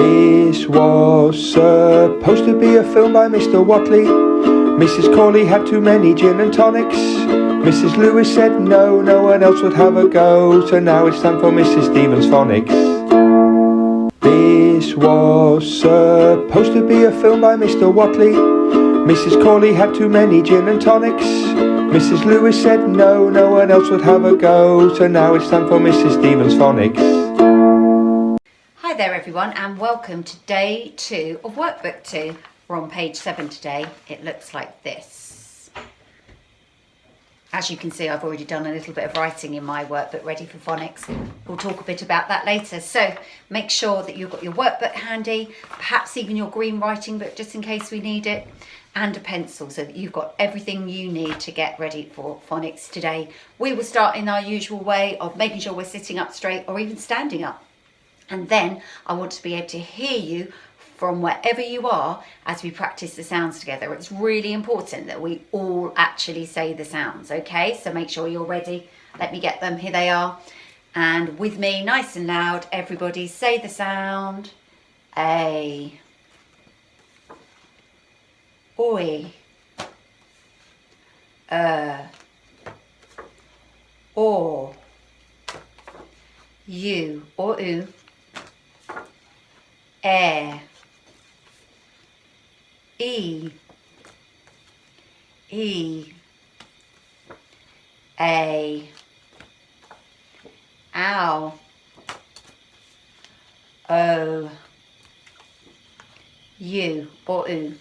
This was supposed to be a film by Mr. Watley. Mrs. Corley had too many gin and tonics. Mrs. Lewis said no, no one else would have a go. So now it's time for Mrs. Stevens' Phonics. This was supposed to be a film by Mr. Watley. Mrs. Corley had too many gin and tonics. Mrs. Lewis said no, no one else would have a go. So now it's time for Mrs. Stevens' Phonics. Hi there everyone, and welcome to day 2 of workbook 2. We're on page 7 today. It looks like this. As you can see, I've already done a little bit of writing in my workbook ready for phonics. We'll talk a bit about that later. So make sure that you've got your workbook handy, perhaps even your green writing book just in case we need it, and a pencil so that you've got everything you need to get ready for phonics today. We will start in our usual way of making sure we're sitting up straight or even standing up. And then I want to be able to hear you from wherever you are as we practice the sounds together. It's really important that we all actually say the sounds, okay? So make sure you're ready. Let me get them. Here they are. And with me, nice and loud, everybody say the sound. A. Oi. Or. You or oo. E, a, ow, o, u or oo,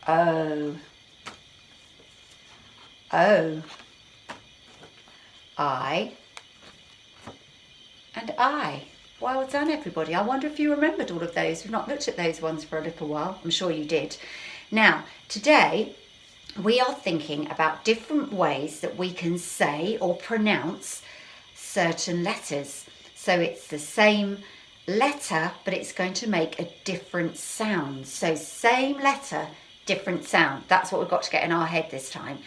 o, I, and I. Well done everybody. I wonder if you remembered all of those. We've not looked at those ones for a little while. I'm sure you did. Now, today we are thinking about different ways that we can say or pronounce certain letters. So it's the same letter, but it's going to make a different sound. So same letter, different sound. That's what we've got to get in our head this time.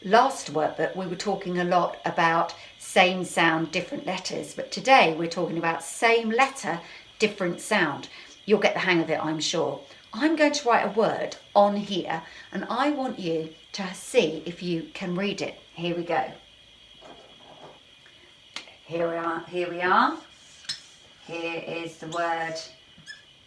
Last workbook we were talking a lot about same sound, different letters, but today we're talking about same letter, different sound. You'll get the hang of it, I'm sure. I'm going to write a word on here and I want you to see if you can read it. Here we go. Here we are. Here is the word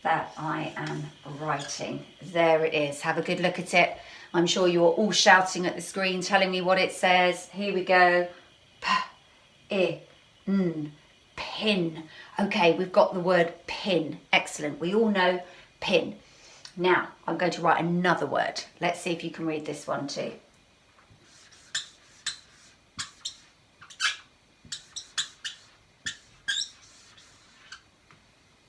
that I am writing. There it is. Have a good look at it. I'm sure you're all shouting at the screen, telling me what it says. Here we go. Pin. Okay, we've got the word pin. Excellent. We all know pin. Now, I'm going to write another word. Let's see if you can read this one too.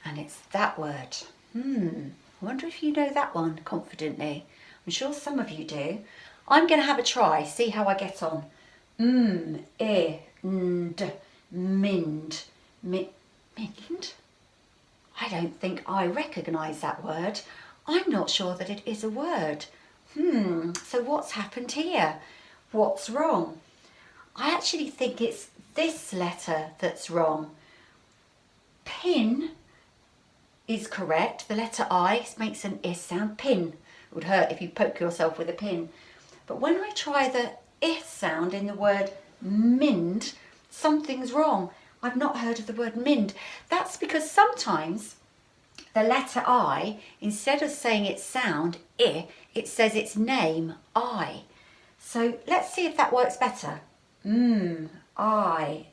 And it's that word. I wonder if you know that one confidently. I'm sure some of you do. I'm going to have a try, see how I get on. Mind. Mind? I don't think I recognise that word. I'm not sure that it is a word. So what's happened here? What's wrong? I actually think it's this letter that's wrong. Pin is correct. The letter I makes an I sound. Pin. It would hurt if you poke yourself with a pin. But when I try the I sound in the word mind, something's wrong. I've not heard of the word mind. That's because sometimes the letter I, instead of saying its sound, I, it says its name, I. So let's see if that works better. Mind. Oh,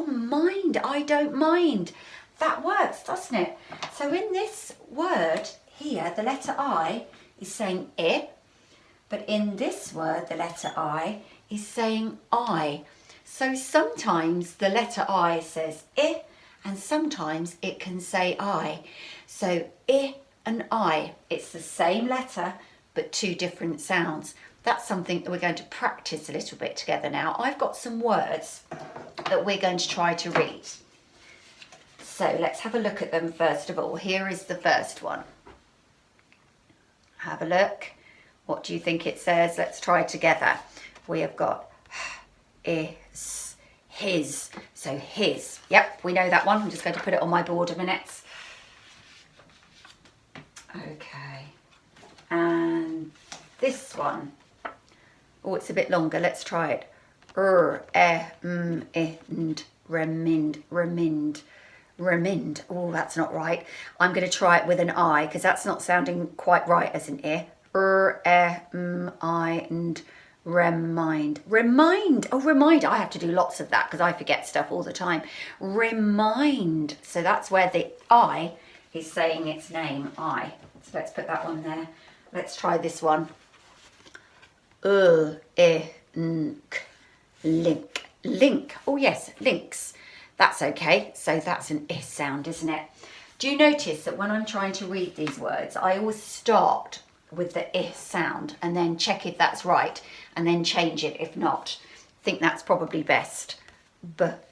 mind. I don't mind. That works, doesn't it? So in this word here, the letter I is saying I, but in this word, the letter I is saying I. So sometimes the letter I says I, and sometimes it can say I. So I and I, it's the same letter, but two different sounds. That's something that we're going to practice a little bit together now. I've got some words that we're going to try to read. So let's have a look at them first of all. Here is the first one. Have a look. What do you think it says? Let's try together. We have got is, his. So his. Yep, we know that one. I'm just going to put it on my board a minute. Okay. And this one. Oh, it's a bit longer. Let's try it. Remind. Oh, that's not right. I'm going to try it with an I because that's not sounding quite right as an I. Remind. Oh, remind. I have to do lots of that because I forget stuff all the time. Remind. So that's where the I is saying its name. I. So let's put that one there. Let's try this one. Link. Oh yes, links. That's okay. So that's an I sound, isn't it? Do you notice that when I'm trying to read these words, I always start with the I sound and then check if that's right and then change it if not. I think that's probably best. Blind.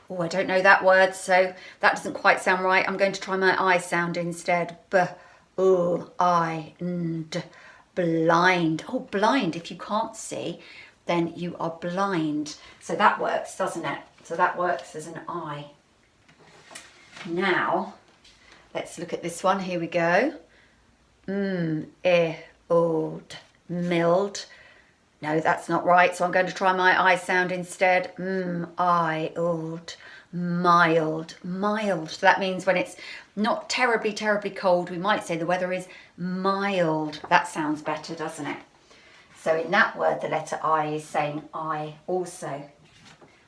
Oh, I don't know that word, so that doesn't quite sound right. I'm going to try my I sound instead. Blind. Oh, blind. If you can't see, then you are blind. So that works, doesn't it? So that works as an I. Now, let's look at this one. Here we go. Old, milled. No, that's not right. So I'm going to try my I sound instead. Old, mild. So that means when it's not terribly cold, we might say the weather is mild. That sounds better, doesn't it? So in that word, the letter I is saying I also.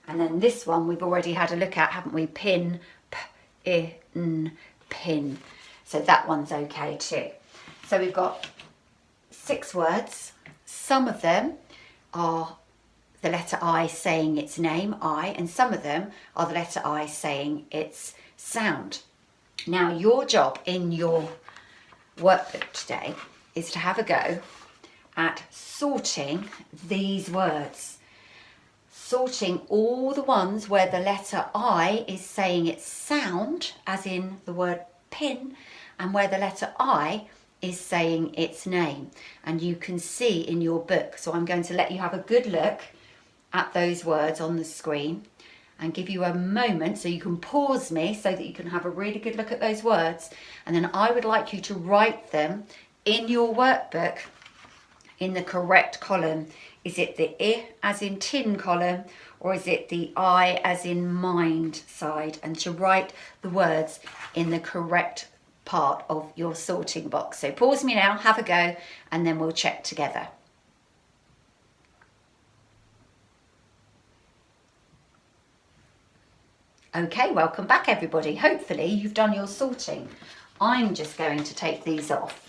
And then this one we've already had a look at, haven't we? Pin, pin. So that one's okay too. So we've got 6 words. Some of them are the letter I saying its name, I, and some of them are the letter I saying its sound. Now, your job in your workbook today is to have a go at sorting these words. Sorting all the ones where the letter I is saying its sound, as in the word pin, and where the letter I is saying its name. And you can see in your book. So I'm going to let you have a good look at those words on the screen and give you a moment so you can pause me so that you can have a really good look at those words. And then I would like you to write them in your workbook in the correct column. Is it the I as in tin column, or is it the I as in mind side? And to write the words in the correct part of your sorting box. So pause me now, have a go, and then we'll check together. Okay, welcome back everybody. Hopefully you've done your sorting. I'm just going to take these off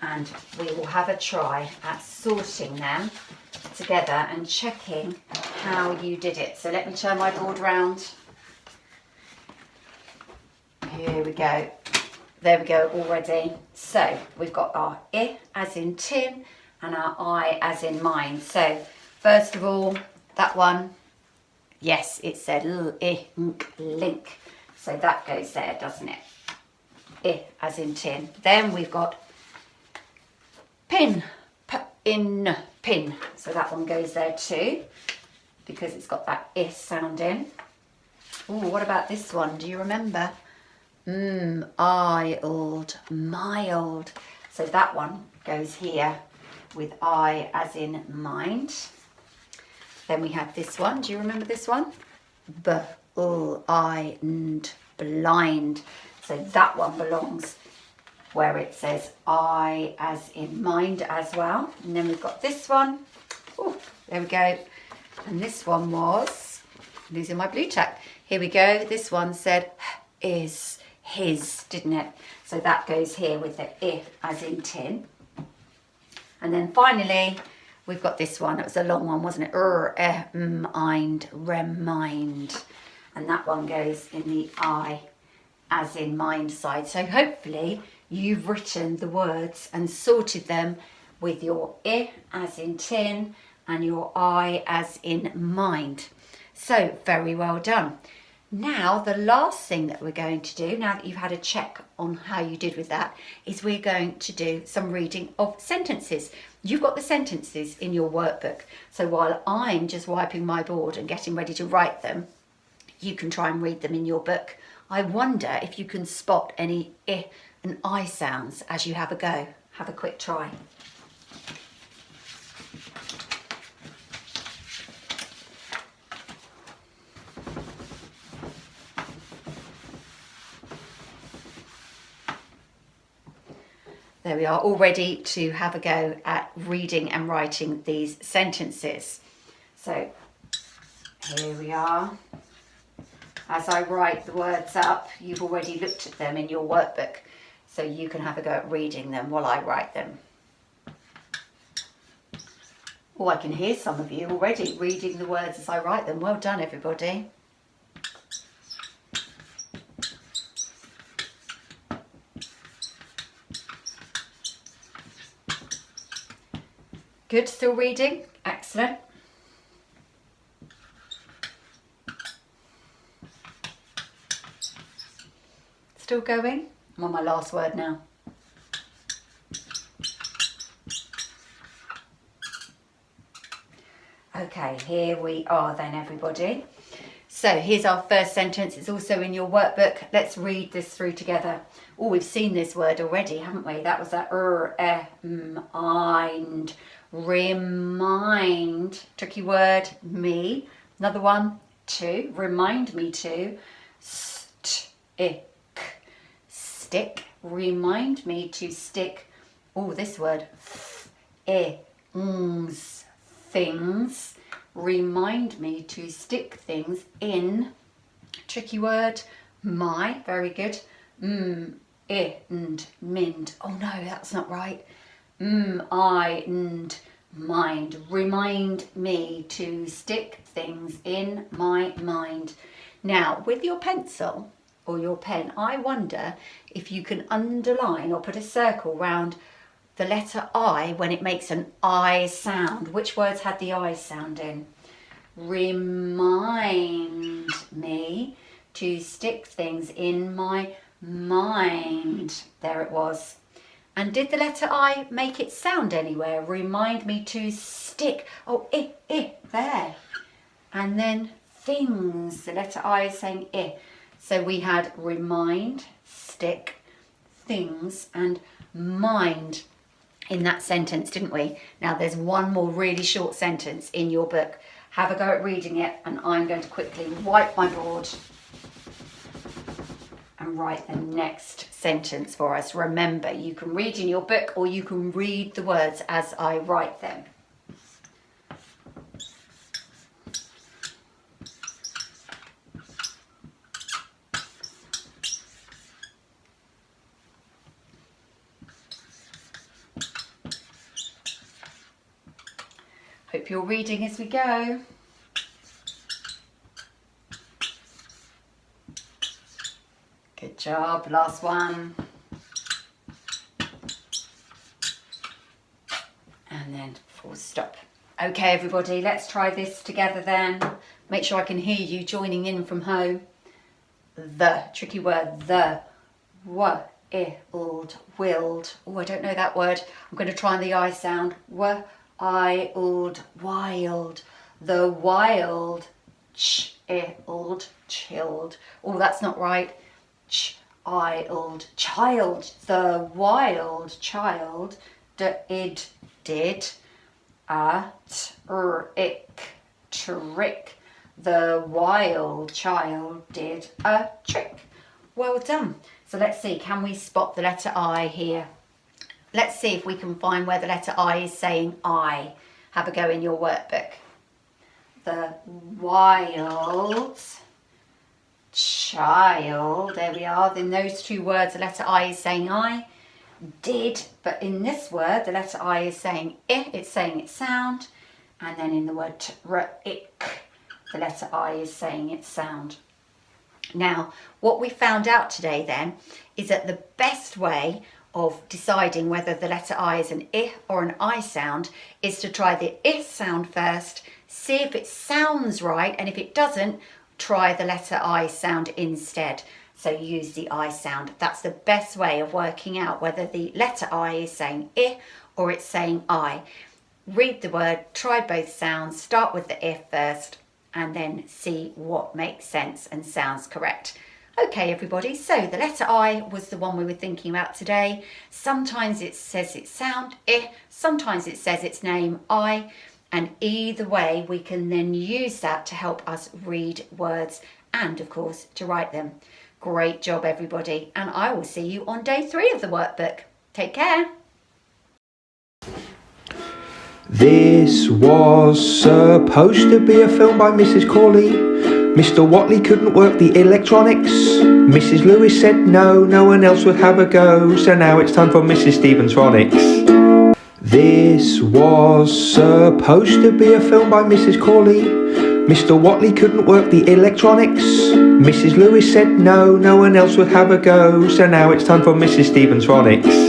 and we will have a try at sorting them together and checking how you did it. So let me turn my board round. Here we go. There we go already. So we've got our I as in tin and our I as in mind. So first of all, that one, yes, it said link. So that goes there, doesn't it? I as in tin. Then we've got pin, pin. So that one goes there too, because it's got that I sound in. Oh, what about this one? Do you remember? Mild. So that one goes here with I as in mind. Then we have this one. Do you remember this one? Blind. So that one belongs where it says I as in mind as well. And then we've got this one. Oh, there we go. And this one was, I'm losing my blue tack. Here we go. This one said is his, didn't it? So that goes here with the I as in tin. And then finally, we've got this one. It was a long one, wasn't it? Remind. And that one goes in the I as in mind side. So hopefully you've written the words and sorted them with your I as in tin and your I as in mind. So very well done. Now, the last thing that we're going to do, now that you've had a check on how you did with that, is we're going to do some reading of sentences. You've got the sentences in your workbook. So while I'm just wiping my board and getting ready to write them, you can try and read them in your book. I wonder if you can spot any I and I sounds as you have a go. Have a quick try. There we are, all ready to have a go at reading and writing these sentences. So here we are. As I write the words up, you've already looked at them in your workbook, so you can have a go at reading them while I write them. Oh, I can hear some of you already reading the words as I write them. Well done, everybody. Good, still reading? Excellent. Still going? I'm on my last word now. Okay, here we are then, everybody. So here's our first sentence. It's also in your workbook. Let's read this through together. Oh, we've seen this word already, haven't we? That was that mind. Remind. Tricky word. Me. Another one. To. Remind me to. Stick. Stick. Remind me to stick. Oh, this word. Things. Remind me to stick things in. Tricky word. My. Very good. And mind. Oh no, that's not right. I and mind. Remind me to stick things in my mind. Now, with your pencil or your pen, I wonder if you can underline or put a circle round the letter I when it makes an I sound. Which words had the I sound in? Remind me to stick things in my mind. There it was. And did the letter I make it sound anywhere? Remind me to stick. Oh, there. And then things. The letter I is saying I. So we had remind, stick, things, and mind in that sentence, didn't we? Now there's one more really short sentence in your book. Have a go at reading it, and I'm going to quickly wipe my board and write the next sentence for us. Remember, you can read in your book or you can read the words as I write them. Hope you're reading as we go. Good job, last one. And then full stop. Okay, everybody, let's try this together then. Make sure I can hear you joining in from home. The, tricky word, the, willed. Oh, I don't know that word. I'm going to try the I sound. Wild. The wild, chilled. Oh, that's not right. Child. The wild child did a trick. The wild child did a trick. Well done. So let's see, can we spot the letter I here? Let's see if we can find where the letter I is saying I. Have a go in your workbook. The wild child, there we are. In those two words, the letter I is saying I. Did, but in this word, the letter I is saying I, it's saying its sound. And then in the word trick, the letter I is saying its sound. Now, what we found out today then is that the best way of deciding whether the letter I is an I or an I sound is to try the I sound first, see if it sounds right, and if it doesn't, try the letter I sound instead. So use the I sound. That's the best way of working out whether the letter I is saying I or it's saying I. Read the word, try both sounds, start with the I first, and then see what makes sense and sounds correct. Okay, everybody, so the letter I was the one we were thinking about today. Sometimes it says its sound, I, sometimes it says its name, I, and either way we can then use that to help us read words and, of course, to write them. Great job, everybody, and I will see you on day 3 of the workbook. Take care. This was supposed to be a film by Mrs. Corley. Mr. Watley couldn't work the electronics. Mrs. Lewis said no, no one else would have a go. So now it's time for Mrs. Stevens' Phonics. This was supposed to be a film by Mrs. Corley. Mr. Watley couldn't work the electronics. Mrs. Lewis said no, no one else would have a go. So now it's time for Mrs. Stevens' Phonics.